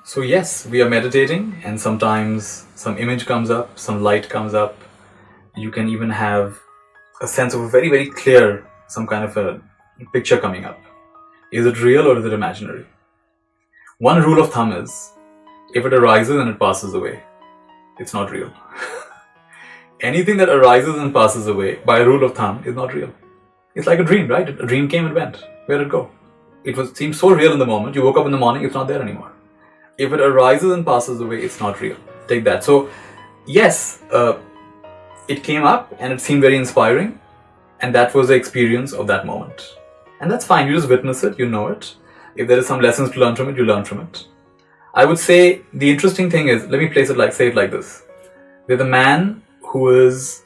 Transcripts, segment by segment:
So yes, we are meditating and sometimes some image comes up, some light comes up. You can even have a sense of a very, very clear, some kind of a picture coming up. Is it real or is it imaginary? One rule of thumb is, if it arises and it passes away, it's not real. Anything that arises and passes away, by a rule of thumb, is not real. It's like a dream, right? A dream came and went. Where did it go? Seemed so real in the moment. You woke up in the morning, it's not there anymore. If it arises and passes away, it's not real. Take that. So, yes, it came up and it seemed very inspiring, and that was the experience of that moment. And that's fine. You just witness it, you know it. If there is some lessons to learn from it, you learn from it. I would say the interesting thing is, let me say it like this. There's a man who is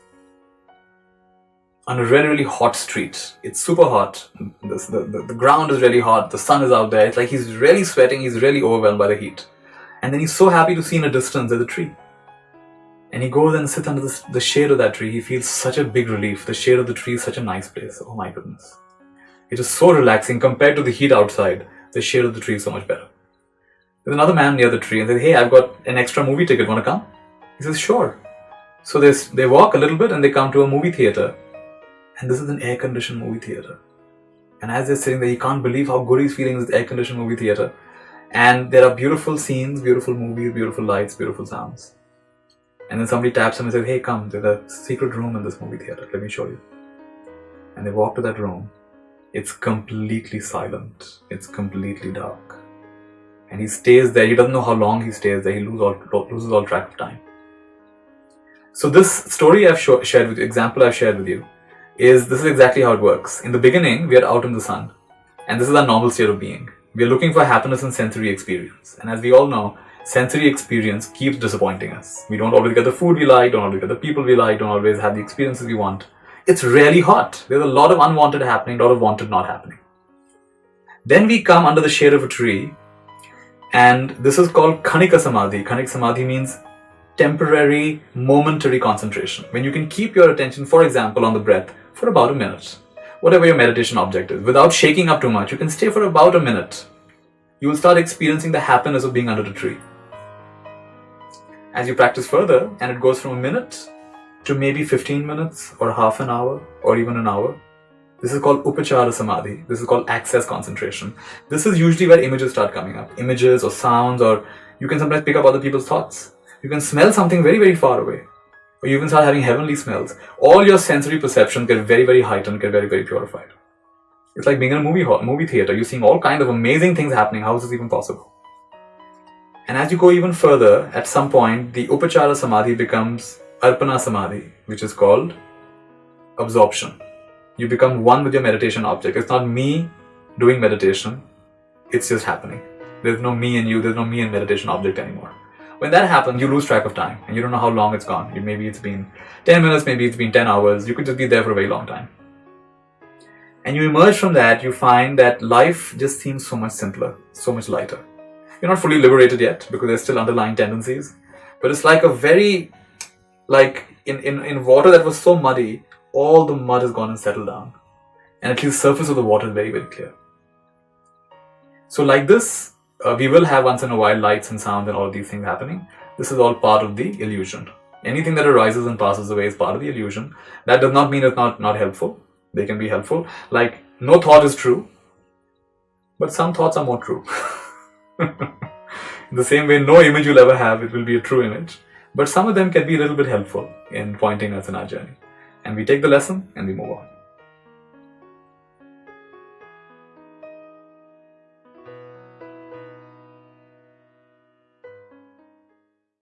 on a really, really hot street. It's super hot. The ground is really hot. The sun is out there. It's like he's really sweating. He's really overwhelmed by the heat. And then he's so happy to see in a distance there's a tree. And he goes and sits under the shade of that tree. He feels such a big relief. The shade of the tree is such a nice place. Oh my goodness. It is so relaxing compared to the heat outside. The shade of the tree is so much better. There's another man near the tree and says, hey, I've got an extra movie ticket. Want to come? He says, sure. So they walk a little bit and they come to a movie theater. And this is an air-conditioned movie theater. And as they're sitting there, he can't believe how good he's feeling in this air-conditioned movie theater. And there are beautiful scenes, beautiful movies, beautiful lights, beautiful sounds. And then somebody taps him and says, hey, come, there's a secret room in this movie theater. Let me show you. And they walk to that room. It's completely silent. It's completely dark. And he stays there. He doesn't know how long he stays there. He loses all track of time. So this story I've shared with you, example I've shared with you, this is exactly how it works. In the beginning, we are out in the sun. And this is our normal state of being. We are looking for happiness and sensory experience. And as we all know, sensory experience keeps disappointing us. We don't always get the food we like, don't always get the people we like, don't always have the experiences we want. It's really hot. There's a lot of unwanted happening, a lot of wanted not happening. Then we come under the shade of a tree, and this is called Khanika Samadhi. Khanika Samadhi means temporary, momentary concentration. When you can keep your attention, for example, on the breath for about a minute. Whatever your meditation object is, without shaking up too much, you can stay for about a minute. You will start experiencing the happiness of being under the tree. As you practice further, and it goes from a minute to maybe 15 minutes or half an hour or even an hour. This is called Upachara Samadhi. This is called access concentration. This is usually where images start coming up. Images or sounds, or you can sometimes pick up other people's thoughts. You can smell something very, very far away. Or you even start having heavenly smells. All your sensory perceptions get very, very heightened, get very, very purified. It's like being in a movie theater. You're seeing all kinds of amazing things happening. How is this even possible? And as you go even further, at some point, the Upachara Samadhi becomes Arpana Samadhi, which is called absorption. You become one with your meditation object. It's not me doing meditation. It's just happening. There's no me and you. There's no me and meditation object anymore. When that happens, you lose track of time and you don't know how long it's gone. Maybe it's been 10 minutes, maybe it's been 10 hours. You could just be there for a very long time. And you emerge from that, you find that life just seems so much simpler, so much lighter. You're not fully liberated yet because there's still underlying tendencies. But it's like a very, in water that was so muddy, all the mud has gone and settled down. And at least the surface of the water is very, very clear. So like this, we will have once in a while lights and sounds and all these things happening. This is all part of the illusion. Anything that arises and passes away is part of the illusion. That does not mean it's not helpful. They can be helpful. Like, no thought is true, but some thoughts are more true. In the same way, no image you'll ever have, it will be a true image. But some of them can be a little bit helpful in pointing us in our journey. And we take the lesson and we move on.